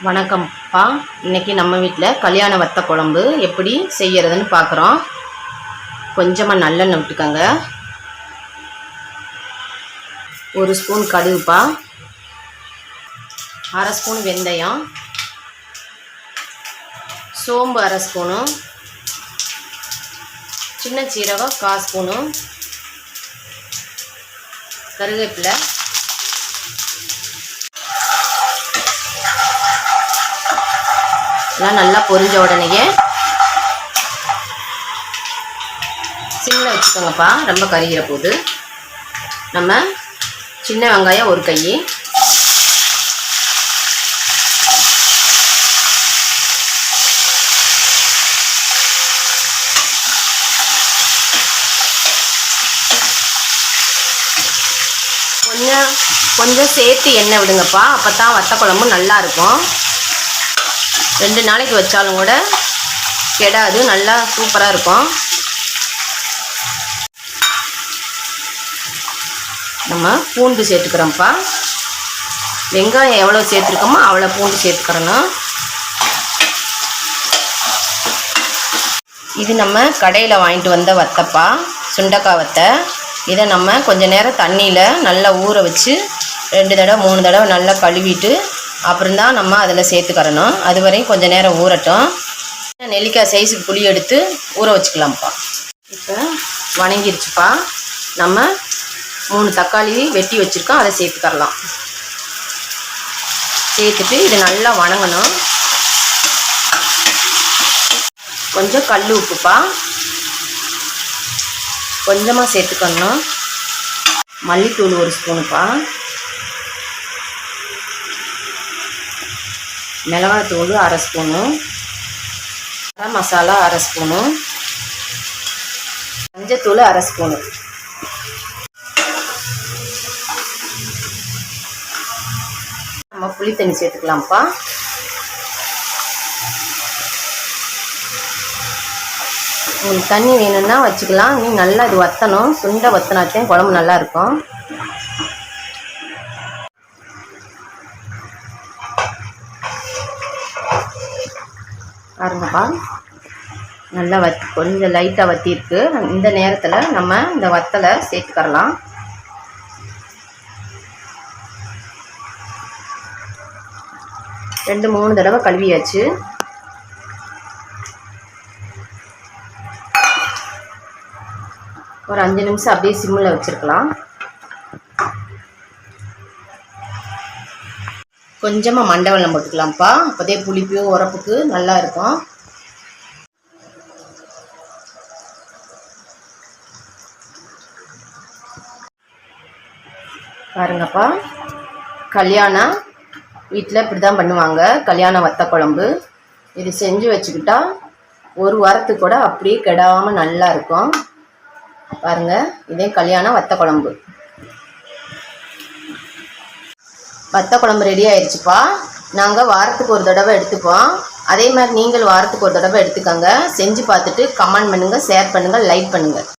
வணக்கம்ப்பா. இன்றைக்கி நம்ம வீட்டில் கல்யாண வத்த குழம்பு எப்படி செய்கிறதுன்னு பார்க்குறோம். கொஞ்சமாக நல்லெண்ணெய் விட்டுக்கோங்க. 1 ஸ்பூன் கடுகுப்பா, 1/2 ஸ்பூன் வெந்தயம், சோம்பு 1/2 ஸ்பூனு, சின்ன சீரகம் 1/4 ஸ்பூனு, கருவேப்பிலை, எல்லாம் நல்லா பொரிஞ்ச உடனேயே சிம்மில் வச்சுக்கோங்கப்பா, ரொம்ப கருகிற போது. நம்ம சின்ன வெங்காயம் 1 கை, கொஞ்சம் சேர்த்து எண்ணெய் விடுங்கப்பா, அப்போ தான் வத்த குழம்பு நல்லா இருக்கும். 2 நாளைக்கு வச்சாலும் கூட கெடாது, நல்லா சூப்பராக இருக்கும். நம்ம பூண்டு சேர்த்துக்கிறோம்ப்பா. வெங்காயம் எவ்வளோ சேர்த்துருக்கோமோ அவ்வளோ பூண்டு சேர்த்துக்கிறணும். இது நம்ம கடையில் வாங்கிட்டு வந்த வத்தப்பா, சுண்டக்காய் வத்தை. இதை நம்ம கொஞ்ச நேரம் தண்ணியில் நல்லா ஊற வச்சு 2 தடவை 3 தடவை நல்லா கழுவிட்டு அப்புறம்தான் நம்ம அதில் சேர்த்துக்கிறணும். அது வரையும் கொஞ்சம் நேரம் ஊறட்டும். நெல்லிக்காய் சைஸுக்கு புளி எடுத்து ஊற வச்சுக்கலாம்ப்பா. இப்போ வணங்கிருச்சுப்பா. நம்ம 3 தக்காளி வெட்டி வச்சுருக்கோம், அதை சேர்த்துக்கரலாம். சேர்த்துட்டு இதை நல்லா வணங்கணும். கொஞ்சம் கல் உப்புப்பா கொஞ்சமாக சேர்த்துக்கணும். மல்லித்தூள் 1 ஸ்பூனுப்பா, மிளகாத்தூள் 1/2 ஸ்பூனு, கரம் மசாலா 1/2 ஸ்பூனு, மஞ்சத்தூள் 1/2 ஸ்பூனு. நம்ம புளி தண்ணி சேர்த்துக்கலாம்ப்பா. உங்களுக்கு தண்ணி வேணும்னா வச்சுக்கலாம். நீ நல்லா இது வற்றணும். சுண்டை வற்றினாத்தையும் குழம்பு நல்லா இருக்கும். பாருங்கப்பா, நல்லா கொஞ்சம் லைட்டாக வற்றிருக்கு. இந்த நேரத்தில் நம்ம இந்த வத்தலை சேர்த்துக்கரலாம். ரெண்டு 3 தடவை கழுவியாச்சு. ஒரு 5 நிமிஷம் அப்படியே சிம்மில் வச்சுருக்கலாம். கொஞ்சமாக மண்டை வெல்லம் போட்டுக்கலாம்ப்பா, அப்போதே புளிப்பு உரப்புக்கு நல்லா இருக்கும். பாருங்கப்பா, கல்யாணம் வீட்டில் இப்படி தான் பண்ணுவாங்க, கல்யாண வத்த குழம்பு. இது செஞ்சு வச்சுக்கிட்டா 1 வாரத்துக்கு கூட அப்படியே கெடாமல் நல்லா இருக்கும். பாருங்கள், இதே கல்யாண வத்த குழம்பு. வத்த குழம்பு ரெடி ஆயிடுச்சுப்பா. நாங்கள் வாரத்துக்கு 1 தடவை எடுத்துப்போம். அதே மாதிரி நீங்கள் வாரத்துக்கு 1 தடவை எடுத்துக்கோங்க. செஞ்சு பார்த்துட்டு கமெண்ட் பண்ணுங்கள், ஷேர் பண்ணுங்கள், லைக் பண்ணுங்கள்.